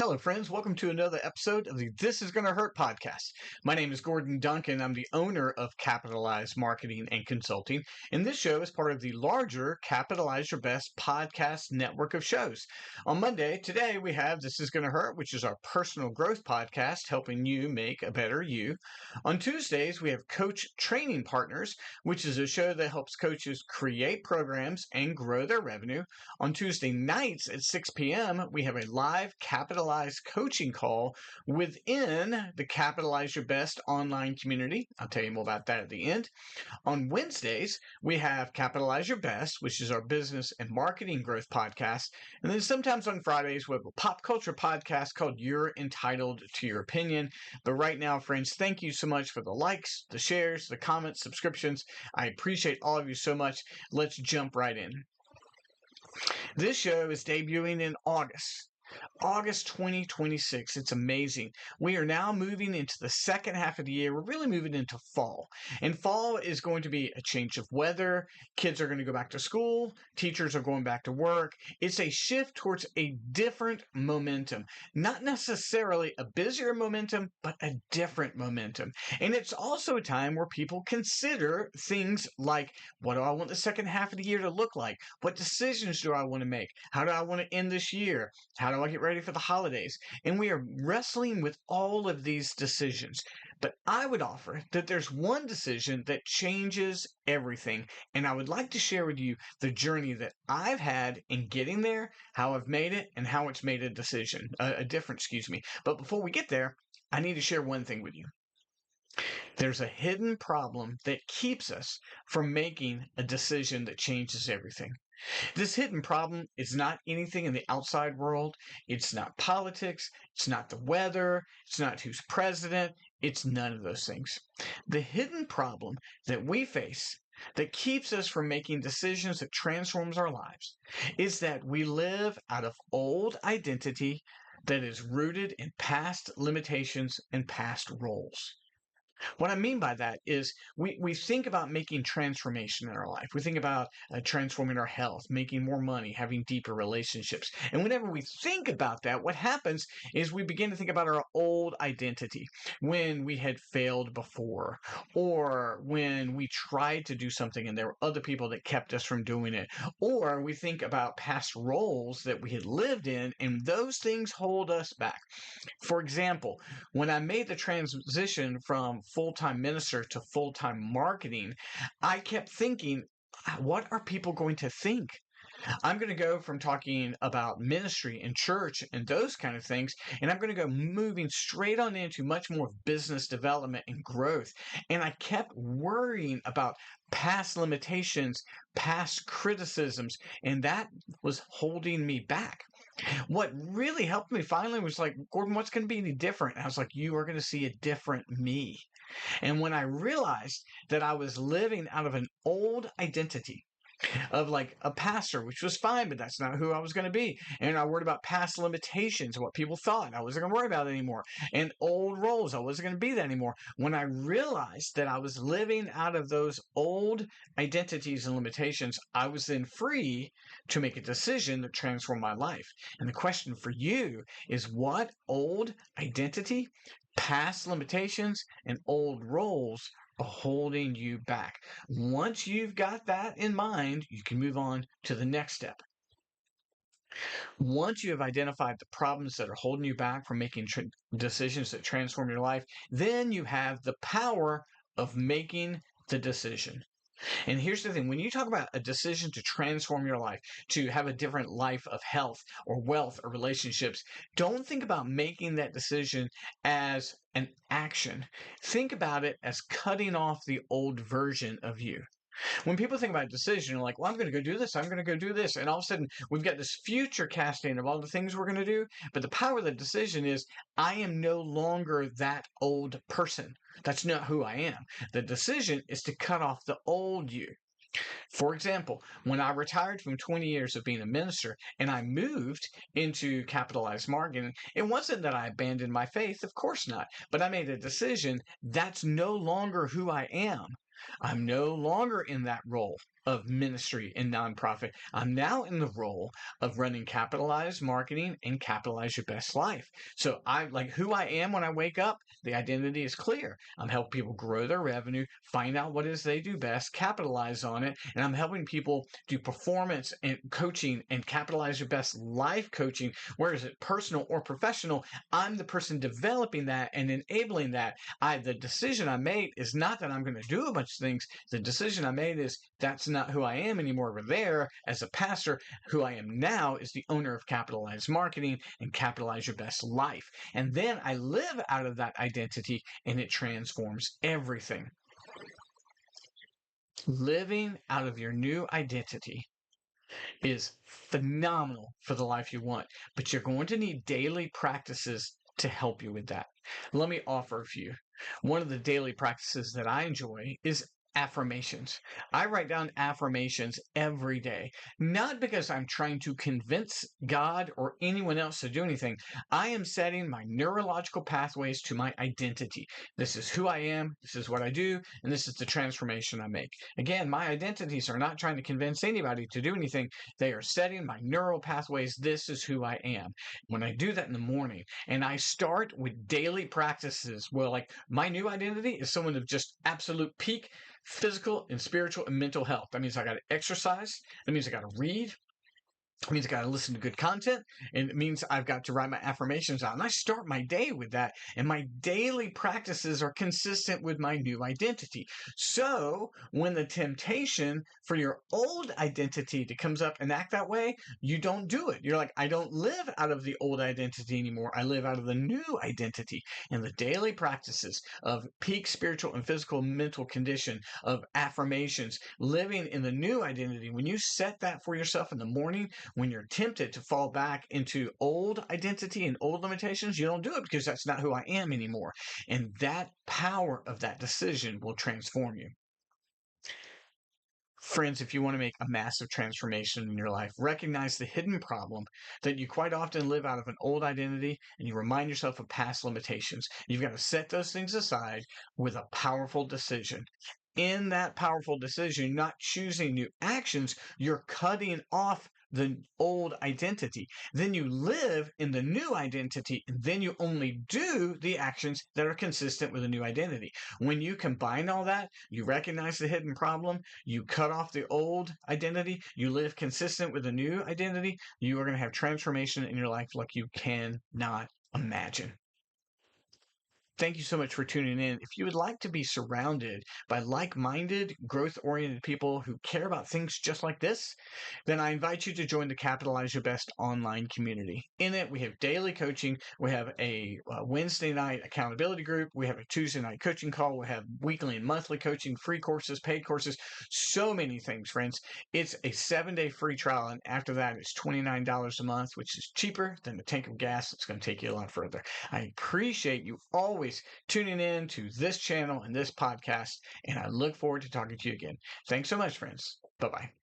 Hello, friends. Welcome to another episode of the This Is Gonna Hurt podcast. My name is Gordon Duncan. I'm the owner of Capitalize Marketing and Consulting, and this show is part of the larger Capitalize Your Best podcast network of shows. On Monday, today, we have This Is Gonna Hurt, which is our personal growth podcast, helping you make a better you. On Tuesdays, we have Coach Training Partners, which is a show that helps coaches create programs and grow their revenue. On Tuesday nights at 6 p.m., we have a live Capitalize coaching call within the Capitalize Your Best online community. I'll tell you more about that at the end. On Wednesdays, we have Capitalize Your Best, which is our business and marketing growth podcast. And then sometimes on Fridays, we have a pop culture podcast called You're Entitled to Your Opinion. But right now, friends, thank you so much for the likes, the shares, the comments, subscriptions. I appreciate all of you so much. Let's jump right in. This show is debuting in August 2026. It's amazing. We are now moving into the second half of the year. We're really moving into fall. And fall is going to be a change of weather. Kids are going to go back to school. Teachers are going back to work. It's a shift towards a different momentum. Not necessarily a busier momentum, but a different momentum. And it's also a time where people consider things like, what do I want the second half of the year to look like? What decisions do I want to make? How do I want to end this year? How do I get ready for the holidays? And we are wrestling with all of these decisions. But I would offer that there's one decision that changes everything. And I would like to share with you the journey that I've had in getting there, how I've made it, and how it's made a difference. But before we get there, I need to share one thing with you. There's a hidden problem that keeps us from making a decision that changes everything. This hidden problem is not anything in the outside world. It's not politics. It's not the weather. It's not who's president. It's none of those things. The hidden problem that we face that keeps us from making decisions that transforms our lives is that we live out of old identity that is rooted in past limitations and past roles. What I mean by that is we think about making transformation in our life. We think about transforming our health, making more money, having deeper relationships. And whenever we think about that, what happens is we begin to think about our old identity when we had failed before, or when we tried to do something and there were other people that kept us from doing it, or we think about past roles that we had lived in, and those things hold us back. For example, when I made the transition from full-time minister to full-time marketing, I kept thinking, what are people going to think? I'm going to go from talking about ministry and church and those kind of things, and I'm going to go moving straight on into much more business development and growth. And I kept worrying about past limitations, past criticisms, and that was holding me back. What really helped me finally was like, Gordon, what's going to be any different? And I was like, you are going to see a different me. And when I realized that I was living out of an old identity, of like a pastor, which was fine, but that's not who I was going to be. And I worried about past limitations, what people thought. I wasn't going to worry about it anymore. And old roles, I wasn't going to be that anymore. When I realized that I was living out of those old identities and limitations, I was then free to make a decision to transform my life. And the question for you is, what old identity, past limitations, and old roles holding you back? Once you've got that in mind, you can move on to the next step. Once you have identified the problems that are holding you back from making decisions that transform your life, then you have the power of making the decision. And here's the thing, when you talk about a decision to transform your life, to have a different life of health or wealth or relationships, don't think about making that decision as an action. Think about it as cutting off the old version of you. When people think about a decision, they're like, well, I'm going to go do this, I'm going to go do this. And all of a sudden, we've got this future casting of all the things we're going to do. But the power of the decision is, I am no longer that old person. That's not who I am. The decision is to cut off the old you. For example, when I retired from 20 years of being a minister and I moved into capitalized marketing, it wasn't that I abandoned my faith, of course not, but I made a decision that's no longer who I am. I'm no longer in that role. of ministry and nonprofit. I'm now in the role of running Capitalize Marketing and Capitalize Your Best Life. So I like who I am when I wake up. The identity is clear. I'm helping people grow their revenue, find out what it is they do best, capitalize on it, and I'm helping people do performance and coaching and capitalize your best life coaching. Where is it personal or professional? I'm the person developing that and enabling that. The decision I made is not that I'm going to do a bunch of things. The decision I made is that's not who I am anymore over there as a pastor. Who I am now is the owner of Capitalize Marketing and Capitalize Your Best Life. And then I live out of that identity and it transforms everything. Living out of your new identity is phenomenal for the life you want, but you're going to need daily practices to help you with that. Let me offer a few. One of the daily practices that I enjoy is affirmations. I write down affirmations every day, not because I'm trying to convince God or anyone else to do anything. I am setting my neurological pathways to my identity. This is who I am, this is what I do, and this is the transformation I make. Again, my identities are not trying to convince anybody to do anything. They are setting my neural pathways. This is who I am. When I do that in the morning, and I start with daily practices, well, like my new identity is someone of just absolute peak physical and spiritual and mental health. That means I got to exercise. That means I got to read. It means I got to listen to good content, and it means I've got to write my affirmations out. And I start my day with that, and my daily practices are consistent with my new identity. So when the temptation for your old identity to comes up and act that way, you don't do it. You're like, I don't live out of the old identity anymore. I live out of the new identity. And the daily practices of peak spiritual and physical mental condition, of affirmations, living in the new identity, when you set that for yourself in the morning, when you're tempted to fall back into old identity and old limitations, you don't do it because that's not who I am anymore. And that power of that decision will transform you. Friends, if you want to make a massive transformation in your life, recognize the hidden problem that you quite often live out of an old identity and you remind yourself of past limitations. You've got to set those things aside with a powerful decision. In that powerful decision, not choosing new actions, you're cutting off the old identity. Then you live in the new identity, and then you only do the actions that are consistent with the new identity. When you combine all that, you recognize the hidden problem, you cut off the old identity, you live consistent with the new identity, you are going to have transformation in your life like you cannot imagine. Thank you so much for tuning in. If you would like to be surrounded by like-minded, growth-oriented people who care about things just like this, then I invite you to join the Capitalize Your Best online community. In it, we have daily coaching. We have a Wednesday night accountability group. We have a Tuesday night coaching call. We have weekly and monthly coaching, free courses, paid courses, so many things, friends. It's a 7-day free trial, and after that, it's $29 a month, which is cheaper than a tank of gas. It's going to take you a lot further. I appreciate you always tuning in to this channel and this podcast, and I look forward to talking to you again. Thanks so much, friends. Bye-bye.